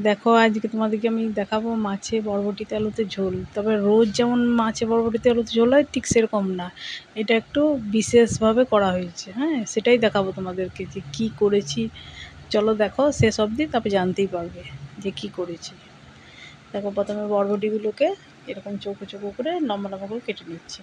দেখো আজকে তোমাদেরকে আমি দেখাবো মাছে বরবটিতে আলুতে ঝোল। তবে রোজ যেমন মাছে বরবটিতে আলুতে ঝোল হয় ঠিক সেরকম না, এটা একটু বিশেষভাবে করা হয়েছে। হ্যাঁ, সেটাই দেখাবো তোমাদেরকে যে কি করেছি। চলো দেখো শেষ অবধি, তারপরে জানতেই পারবে যে কি করেছি। দেখো প্রথমে বরবটিগুলোকে এরকম চৌকো চৌকো করে লম্বা লম্বা করে কেটে নিচ্ছি।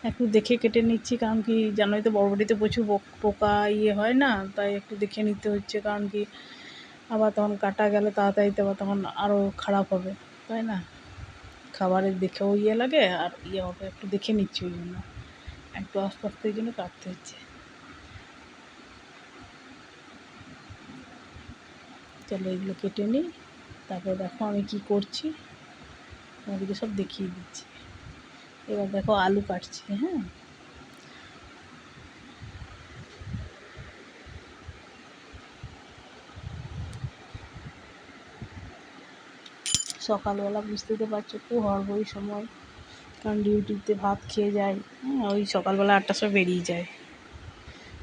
একটু দেখে কেটে নিচ্ছি, কারণ কি জানোই তো বরবটিতে প্রচুর পোকা হয় না, তাই একটু দেখে নিতে হচ্ছে। কারণ কি আবার তখন কাটা গেলে তাড়াতাড়িতে আবার তখন আরও খারাপ হবে, তাই না? খাবারের দেখেও লাগে আর হবে, একটু দেখে নিচ্ছি, ওই জন্য একটু আস্তে আস্তে এই জন্য কাটতে হচ্ছে। চলো এগুলো কেটে নিই, তারপরে দেখো আমি কি করছি তোমাদেরকে সব দেখিয়ে দিচ্ছি। এবার দেখো আলু কাটছি। হ্যাঁ, সকালবেলা বুঝতেই তো পারছো খুব হড়বড়ি সময়, কারণ ডিউটিতে ভাত খেয়ে যায়। হ্যাঁ, ওই সকালবেলা 8টার সময় বেরিয়ে যায়,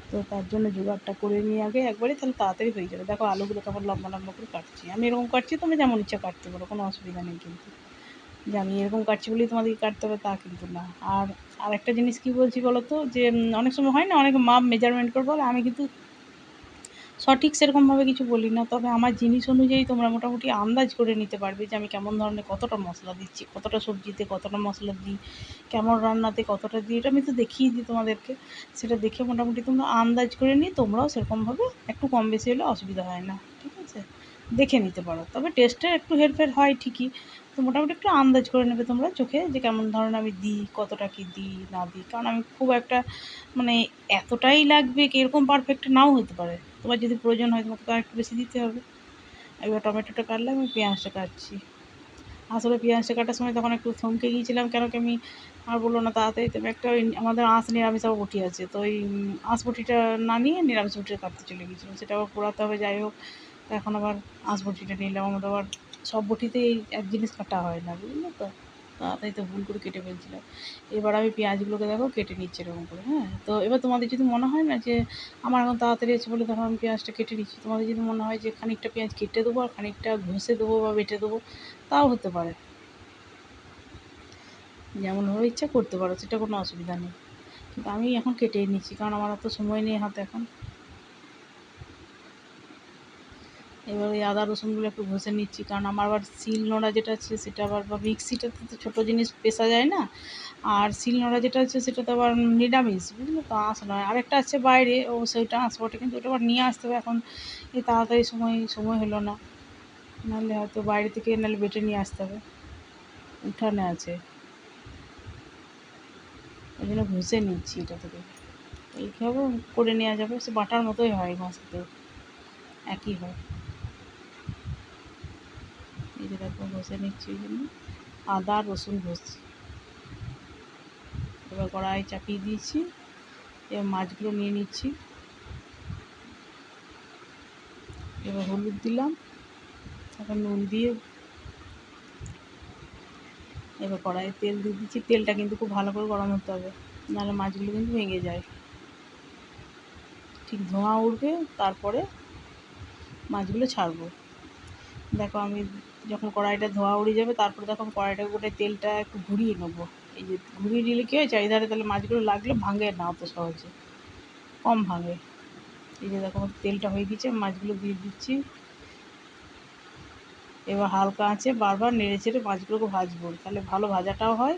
তো তার জন্য জোগাড়টা করে নিয়ে আগে একবারে, তাহলে তাড়াতাড়ি হয়ে যাবে। দেখো আলুগুলো তখন লম্বা লম্বা করে কাটছি। আমি এরকম কাটছি, তোমরা যেমন ইচ্ছা কাটতে পারো, কোনো অসুবিধা নেই। কিন্তু যে আমি এরকম কাটছি বলেই তোমাদেরকে কাটতে হবে তা কিন্তু না। আর আরেকটা জিনিস কী বলছি বলো তো, যে অনেক সময় হয় না, অনেকে মাপ মেজারমেন্ট করে বলে, আমি কিন্তু সঠিক সেরকমভাবে কিছু বলি না। তবে আমার জিনিস অনুযায়ী তোমরা মোটামুটি আন্দাজ করে নিতে পারবে যে আমি কেমন ধরনের কতটা মশলা দিচ্ছি, কতটা সবজিতে কতটা মশলা দিই, কেমন রান্নাতে কতটা দিই, এটা আমি তো দেখিয়ে দিই তোমাদেরকে। সেটা দেখে মোটামুটি তোমরা আন্দাজ করে নিয়ে তোমরাও সেরকমভাবে একটু কম বেশি হলে অসুবিধা হয় না, ঠিক আছে? দেখে নিতে পারো। তবে টেস্টে একটু হেরফের হয় ঠিকই, তো মোটামুটি একটু আন্দাজ করে নেবে তোমরা চোখে, যে কেমন ধরনের আমি দিই, কতটা কী দিই না দিই। কারণ আমি খুব একটা মানে এতটাই লাগবে কি এরকম পারফেক্ট নাও হতে পারে। তোমার যদি প্রয়োজন হয় তোমাকে তো আরেকটু বেশি দিতে হবে। এবার টমেটোটা কাটলে আমি পেঁয়াজটা কাটছি। আসলে পেঁয়াজটা কাটার সময় তখন একটু থমকে গিয়েছিলাম, কেন কি আমি আর বললো না তাড়াতাড়ি, তবে একটা ওই আমাদের আঁশ নিরামিষ আবার বটি আছে, তো ওই আঁশ বটিটা না নিয়ে নিরামিষ বটিটা কাটতে চলে গিয়েছিলাম। সেটা আবার পোড়াতে হবে, যাই হোক। তো এখন আবার আঁশ বটিটা নিলাম। আমাদের আবার সব বটিতেই এক জিনিস কাটা হয় না, বুঝলে তো। তাড়াতাড়ি তো ভুল করে কেটে ফেলছিলাম। এবার আমি পেঁয়াজগুলোকে দেখো কেটে নিচ্ছি এরকম করে। হ্যাঁ, তো এবার তোমাদের যদি মনে হয় না যে আমার এখন তাড়াতাড়ি আছে বলে তখন আমি পেঁয়াজটা কেটে নিচ্ছি, তোমাদের যদি মনে হয় যে খানিকটা পেঁয়াজ কেটে দেবো আর খানিকটা ঘষে দেবো বা বেটে দেবো, তাও হতে পারে। যেমনভাবে ইচ্ছা করতে পারো, সেটা কোনো অসুবিধা নেই। কিন্তু আমি এখন কেটেই নিচ্ছি, কারণ আমার অত সময় নেই হাতে এখন। এবার ওই আদা রসুনগুলো একটু ঘষে নিচ্ছি, কারণ আমার আবার শিল নোড়া যেটা আছে সেটা আবার, বা মিক্সিটাতে তো ছোটো জিনিস পেশা যায় না। আর শিল নোড়া যেটা আছে সেটা তো আবার নিরামিষ, বুঝলে তো, আঁশ নয়। আরেকটা আছে বাইরে, ও সেইটা আঁশ বটে, কিন্তু ওটা আবার নিয়ে আসতে হবে এখন। এই তাড়াতাড়ি সময় হলো না, নাহলে হয়তো বাইরে থেকে নাহলে বেটে নিয়ে আসতে হবে। উঠানে আছে, ওই জন্য ঘষে নিচ্ছি এটা থেকে। এইভাবে করে নেওয়া যাবে, সে বাটার মতোই হয়, ঘষাতেও একই হয়। এই যে দেখো ঘষে নিচ্ছি, ওই জন্য আদা রসুন ঘষছি। এবার কড়াই চাপিয়ে দিয়েছি, এবার মাছগুলো নিয়ে নিচ্ছি। এবার হলুদ দিলাম, তারপর নুন দিয়ে এবার কড়াইয়ে তেল দিয়ে দিচ্ছি। তেলটা কিন্তু খুব ভালো করে গরম হতে হবে, নাহলে মাছগুলো কিন্তু ভেঙে যায়। ঠিক ধোঁয়া উঠবে, তারপরে মাছগুলো ছাড়বো। দেখো আমি যখন কড়াইটা ধোঁয়া উড়ে যাবে, তারপরে দেখো কড়াইটা গোটে তেলটা একটু ঘুরিয়ে নেবো। এই যে ঘুরিয়ে নিলে কী হয়, চারিধারে তাহলে মাছগুলো লাগলে ভাঙে না অত সহজে, কম ভাঙে। এই যে দেখো তেলটা হয়ে গেছে, মাছগুলো দিয়ে দিচ্ছি। এবার হালকা আঁচে বারবার নেড়ে চেড়ে মাছগুলোকে ভাজবো, তাহলে ভালো ভাজাটাও হয়,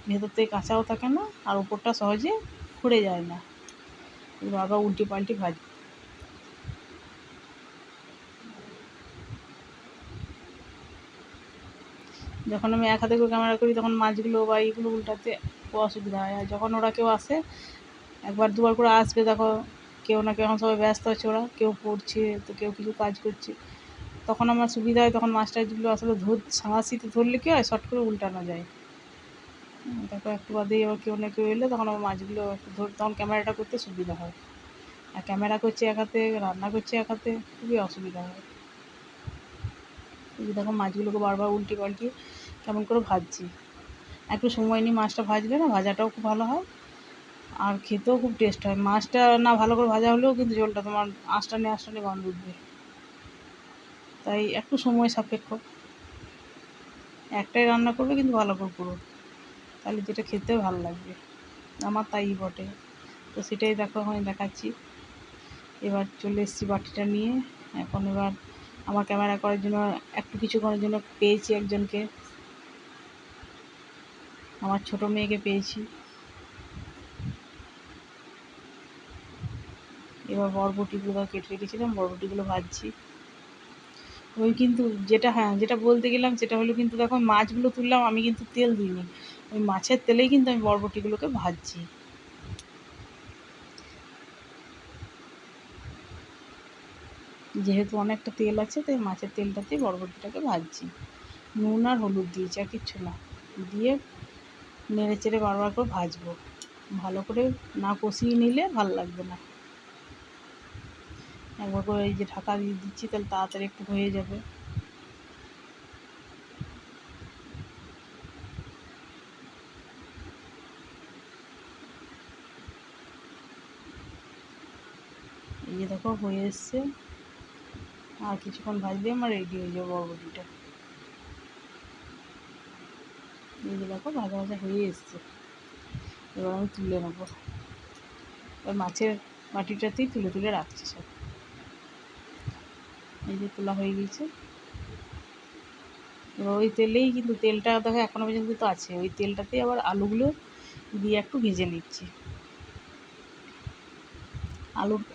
ভেতর থেকে কাঁচাও থাকে না, আর উপরটা সহজে পুড়ে যায় না। বারবার উল্টে পাল্টে ভাজবো। যখন আমি এক হাতে করে ক্যামেরা করি তখন মাছগুলো বা এইগুলো উল্টাতে খুব অসুবিধা হয়। আর যখন ওরা কেউ আসে, একবার দুবার করে আসবে, দেখো কেউ না কেউ, এখন সবাই ব্যস্ত আছে, ওরা কেউ পড়ছে তো কেউ কিছু কাজ করছে, তখন আমার সুবিধা হয়। তখন মাছ টাছগুলো আসলে সাঁড়াশিতে ধরলে কী হয়, শর্ট করে উল্টানো যায়। তারপর একটু বাদেই আবার কেউ না কেউ এলে তখন আমার মাছগুলো একটু তখন ক্যামেরাটা করতে সুবিধা হয়। আর ক্যামেরা করছি এক হাতে, রান্না করছি এক হাতে, খুবই অসুবিধা হয়। এই যে দেখো মাছগুলোকে বারবার উল্টে পাল্টিয়ে কেমন করে ভাজছি। একটু সময় নিয়ে মাছটা ভাজলে না, ভাজাটাও খুব ভালো হয়। আর খেতেও খুব টেস্ট হয়। মাছটা না ভালো করে ভাজা হলেও কিন্তু ঝোলটা তোমার আঁশটানি আঁশটানি গন্ধ উঠবে, তাই একটু সময় সাপেক্ষ। একটাই রান্না করবে কিন্তু ভালো করে করো, তাহলে যেটা খেতেও ভালো লাগবে। আমার তাই বটে। তো সেটাই দেখো আমি দেখাচ্ছি। এবার চলে এসেছি বাটিটা নিয়ে। এখন এবার আমার ক্যামেরা করার জন্য একটু কিছুক্ষণের জন্য পেয়েছি একজনকে, আমার ছোট মেয়েকে পেয়েছি। এবার বরবটিগুলো কেটে রেখেছিলাম, বরবটিগুলো ভাজছি। ওই কিন্তু যেটা বলতে গেলাম সেটা হলো, কিন্তু দেখো মাছগুলো তুললাম, আমি কিন্তু তেল দিইনি, ওই মাছের তেলেই কিন্তু আমি বরবটিগুলোকে ভাজছি। যেহেতু অনেকটা তেল আছে, তাই মাছের তেলটাতেই বরবটিটাকে ভাজছি। নুন আর হলুদ দিয়েছি, আর কিচ্ছু না। দিয়ে নেড়ে চেড়ে বারবার করে ভাজবো। ভালো করে না কষিয়ে নিলে ভালো লাগবে না। একবার করে এই যে ঢাকা দিয়ে দিচ্ছি, তাহলে তাড়াতাড়ি একটু হয়ে যাবে। এই যে দেখো হয়ে এসছে, আর কিছুক্ষণ ভাজলে আমার রেডি হয়ে যাবে বরবটিটা। এই যে দেখো ভাজা ভাজা হয়ে এসছে, এবার আমি তুলে নেবো। এবার মাছের বাটিটাতেই তুলে তুলে রাখছি সব। এই যে তোলা হয়ে গেছে। এবার ওই তেলেই কিন্তু, তেলটা দেখো এখনো পর্যন্ত তো আছে, ওই তেলটাতেই আবার আলুগুলো দিয়ে একটু ভেজে নিচ্ছি।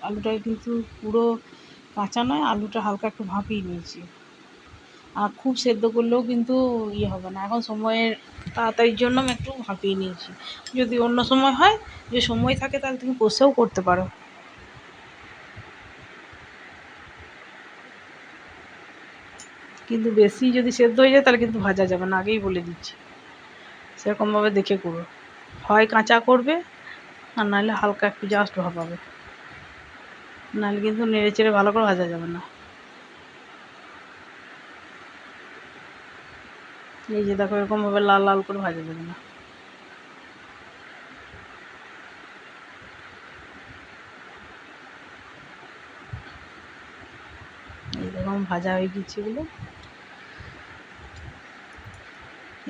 আলুটা কিন্তু পুরো কাঁচা নয়, আলুটা হালকা একটু ভাপিয়ে নিয়েছি। আর খুব সেদ্ধ করলেও কিন্তু হবে না, এখন সময়ের তাড়াতাড়ির জন্য আমি একটু ভাপিয়ে নিয়েছি। যদি অন্য সময় হয়, যে সময় থাকে, তাহলে তুমি কষেও করতে পারো। কিন্তু বেশি যদি সেদ্ধ হয়ে যায়, তাহলে কিন্তু ভাজা যাবে না, আগেই বলে দিচ্ছি। সেরকমভাবে দেখে করো, হয় কাঁচা করবে, আর নাহলে হালকা একটু জাস্ট ভাপাবে, নাহলে কিন্তু নেড়ে চেড়ে ভালো করে ভাজা যাবে না। এই যে দেখো এরকমভাবে লাল লাল করে ভাজা যাবে না। এই দেখো ভাজা হয়ে গেছে এগুলো।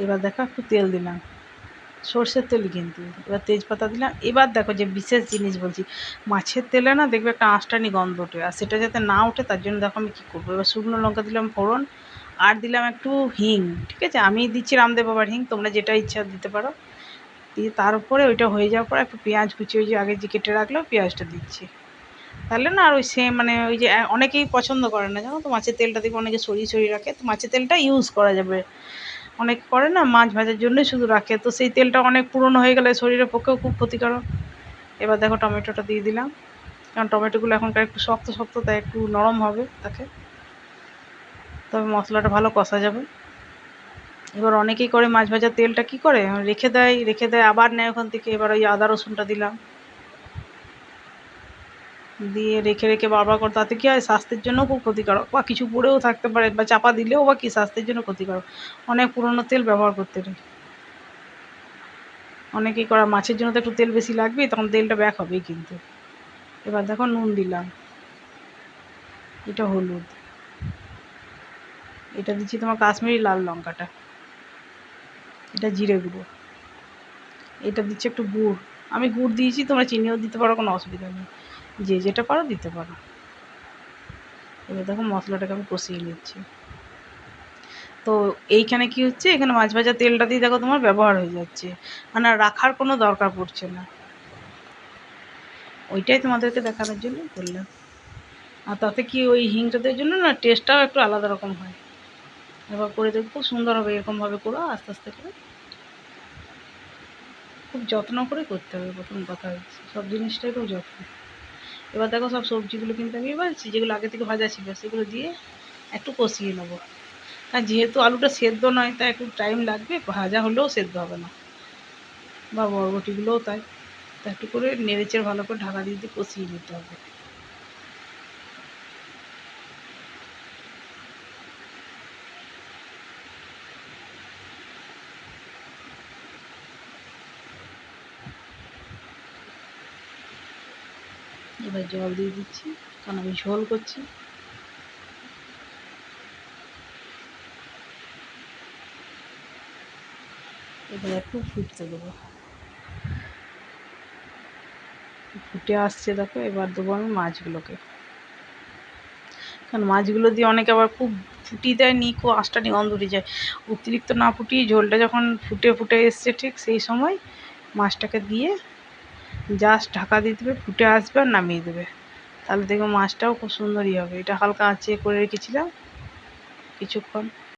এবার দেখো একটু তেল দিলাম, সর্ষের তেল কিন্তু। এবার তেজপাতা দিলাম। এবার দেখো যে বিশেষ জিনিস বলছি, মাছের তেলে না দেখবে একটা আঁশটানি গন্ধ ওঠে, আর সেটা যাতে না ওঠে তার জন্য দেখো আমি কী করবো, এবার শুকনো লঙ্কা দিলাম ফোড়ন, আর দিলাম একটু হিং। ঠিক আছে, আমি দিচ্ছি রামদেব বাবার হিং, তোমরা যেটা ইচ্ছা দিতে পারো। দিয়ে তার উপরে ওইটা হয়ে যাওয়ার পর একটু পেঁয়াজ কুচি, ওই যে আগে যে কেটে রাখলেও পেঁয়াজটা দিচ্ছি। তাহলে না আর ওই সেম, মানে ওই যে অনেকেই পছন্দ করে না জানো তো, মাছের তেলটা দেখবে অনেকে সরিয়ে সরিয়ে রাখে, তো মাছের তেলটা ইউজ করা যাবে। অনেক করে না মাছ ভাজার জন্যই শুধু রাখে, তো সেই তেলটা অনেক পুরনো হয়ে গেলে শরীরের পক্ষেও খুব ক্ষতিকারক। এবার দেখো টমেটোটা দিয়ে দিলাম, কারণ টমেটোগুলো এখনকার একটু শক্ত শক্ত, তাই একটু নরম হবে তাকে, তবে মশলাটা ভালো কষা যাবে। এবার অনেকেই করে মাছ ভাজার তেলটা কী করে, রেখে দেয় আবার নেয় ওখান থেকে। এবার ওই আদা রসুনটা দিলাম, দিয়ে রেখে রেখে বারবার করে, তাতে কী হয়, স্বাস্থ্যের জন্যও খুব ক্ষতিকারক, বা কিছু পড়েও থাকতে পারে, বা চাপা দিলেও বা কি স্বাস্থ্যের জন্য ক্ষতিকারক। অনেক পুরনো তেল ব্যবহার করতে নেই। অনেকেই করা মাছের জন্য তো একটু তেল বেশি লাগবেই, তখন তেলটা ব্যাক হবেই কিন্তু। এবার দেখো নুন দিলাম, এটা হলুদ, এটা দিচ্ছি তোমার কাশ্মীরি লাল লঙ্কাটা, এটা জিরে গুঁড়ো, এটা দিচ্ছি একটু গুড়। আমি গুড় দিয়েছি, তোমরা চিনিও দিতে পারো, কোনো অসুবিধা নেই, যে যেটা পারো দিতে পারো। এবার দেখো মশলাটাকে আমি কষিয়ে নিচ্ছি। তো এইখানে কি হচ্ছে, এখানে মাছ ভাজা তেলটা দিয়ে দেখো তোমার ব্যবহার হয়ে যাচ্ছে, মানে রাখার কোনো দরকার পড়ছে না। ওইটাই তোমাদেরকে দেখানোর জন্য করলাম। আর তাতে কি, ওই হিংটা দেওয়ার জন্য না টেস্টটাও একটু আলাদা রকম হয়। এবার করে দেখো খুব সুন্দর হবে, এরকমভাবে করো আস্তে আস্তে করে, খুব যত্ন করে করতে হবে। প্রথম কথা হচ্ছে সব জিনিসটাই খুব যত্ন। এবার দেখো সব সবজিগুলো কিন্তু আমি এবার যেগুলো আগে থেকে ভাজা ছিল সেগুলো দিয়ে একটু কষিয়ে নেবো। আর যেহেতু আলুটা সেদ্ধ নয়, তাই একটু টাইম লাগবে, ভাজা হলেও সেদ্ধ হবে না, বা বরবটিগুলোও তাই। তা একটু করে নেড়েচেড়ে ভালো করে ঢাকা দিয়ে দিয়ে কষিয়ে নিতে হবে। এবার জল দিয়ে দিচ্ছি, কারণ আমি ঝোল করছি। এবার একটু ফুটতে দেবো, ফুটে আসছে দেখো। এবার দেবো আমি মাছগুলোকে, কারণ মাছগুলো দিয়ে অনেকে আবার খুব ফুটিয়ে দেয়নি, খুব আঁশটা গন্ধ উঠে যায়। অতিরিক্ত না ফুটিয়ে ঝোলটা যখন ফুটে ফুটে এসছে ঠিক সেই সময় মাছটাকে দিয়ে জাস্ট ঢাকা দিয়ে দেবে, ফুটে আসবে আর নামিয়ে দেবে। তাহলে দেখবে মাছটাও খুব সুন্দরই হবে। এটা হালকা আঁচে করে রেখেছিলাম কিছুক্ষণ।